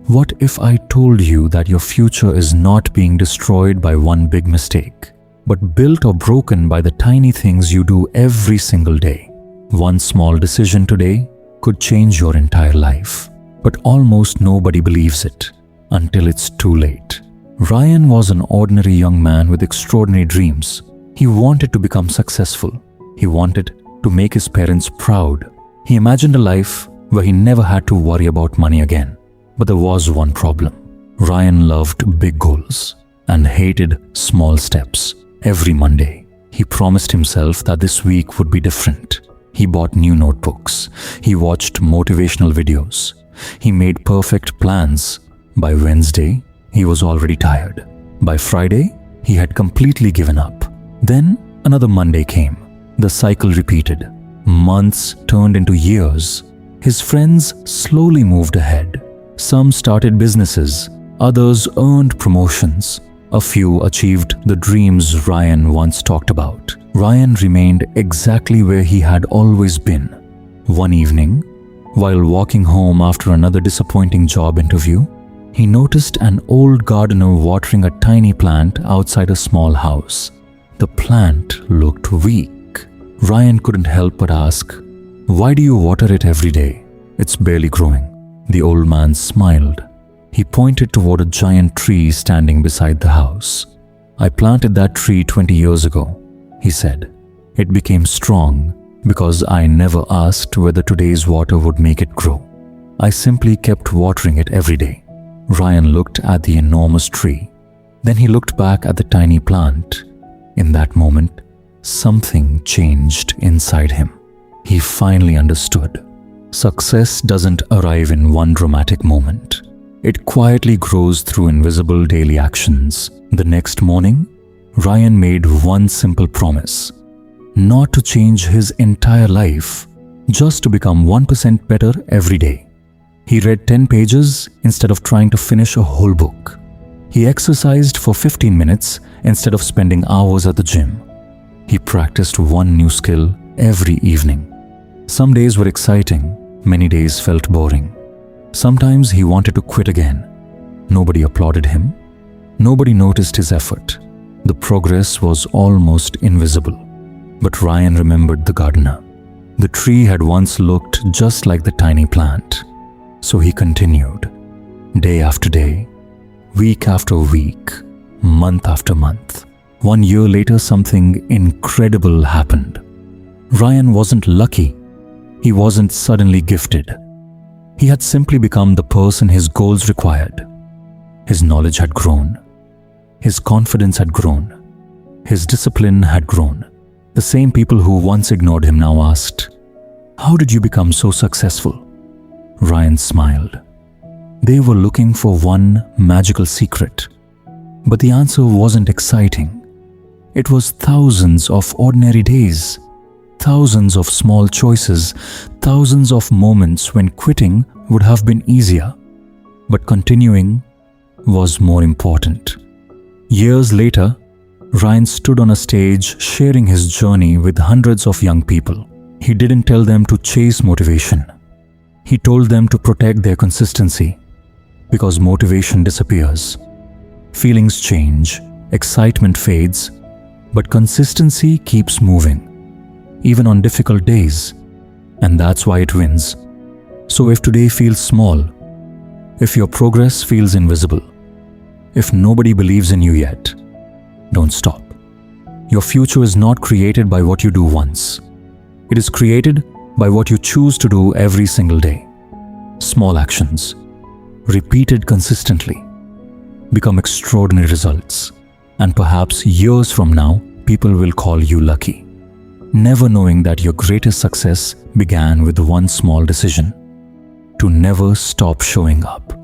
What if I told you that your future is not being destroyed by one big mistake, but built or broken by the tiny things you do every single day? One small decision today could change your entire life, but almost nobody believes it until it's too late. Ryan was an ordinary young man with extraordinary dreams. He wanted to become successful. He wanted to make his parents proud. He imagined a life where he never had to worry about money again. But there was one problem. Ryan loved big goals and hated small steps. Every Monday, he promised himself that this week would be different. He bought new notebooks. He watched motivational videos. He made perfect plans. By Wednesday, he was already tired. By Friday, he had completely given up. Then another Monday came. The cycle repeated. Months turned into years. His friends slowly moved ahead. Some started businesses. Others earned promotions. A few achieved the dreams Ryan once talked about. Ryan remained exactly where he had always been. One evening, while walking home after another disappointing job interview, he noticed an old gardener watering a tiny plant outside a small house. The plant looked weak. Ryan couldn't help but ask, "Why do you water it every day? It's barely growing." The old man smiled. He pointed toward a giant tree standing beside the house. "I planted that tree 20 years ago," he said. "It became strong because I never asked whether today's water would make it grow. I simply kept watering it every day." Ryan looked at the enormous tree. Then he looked back at the tiny plant. In that moment, something changed inside him. He finally understood. Success doesn't arrive in one dramatic moment. It quietly grows through invisible daily actions. The next morning, Ryan made one simple promise: not to change his entire life, just to become 1% better every day. He read 10 pages instead of trying to finish a whole book. He exercised for 15 minutes instead of spending hours at the gym. He practiced one new skill every evening. Some days were exciting. Many days felt boring. Sometimes he wanted to quit again. Nobody applauded him. Nobody noticed his effort. The progress was almost invisible. But Ryan remembered the gardener. The tree had once looked just like the tiny plant. So he continued, day after day, week after week, month after month. 1 year later, something incredible happened. Ryan wasn't lucky. He wasn't suddenly gifted. He had simply become the person his goals required. His knowledge had grown. His confidence had grown. His discipline had grown. The same people who once ignored him now asked, "How did you become so successful?" Ryan smiled. They were looking for one magical secret. But the answer wasn't exciting. It was thousands of ordinary days. Thousands of small choices, thousands of moments when quitting would have been easier, but continuing was more important. Years later, Ryan stood on a stage sharing his journey with hundreds of young people. He didn't tell them to chase motivation. He told them to protect their consistency, because motivation disappears. Feelings change, excitement fades, but consistency keeps moving. Even on difficult days, and that's why it wins. So if today feels small, if your progress feels invisible, if nobody believes in you yet, don't stop. Your future is not created by what you do once. It is created by what you choose to do every single day. Small actions, repeated consistently, become extraordinary results. And perhaps years from now, people will call you lucky. Never knowing that your greatest success began with one small decision: to never stop showing up.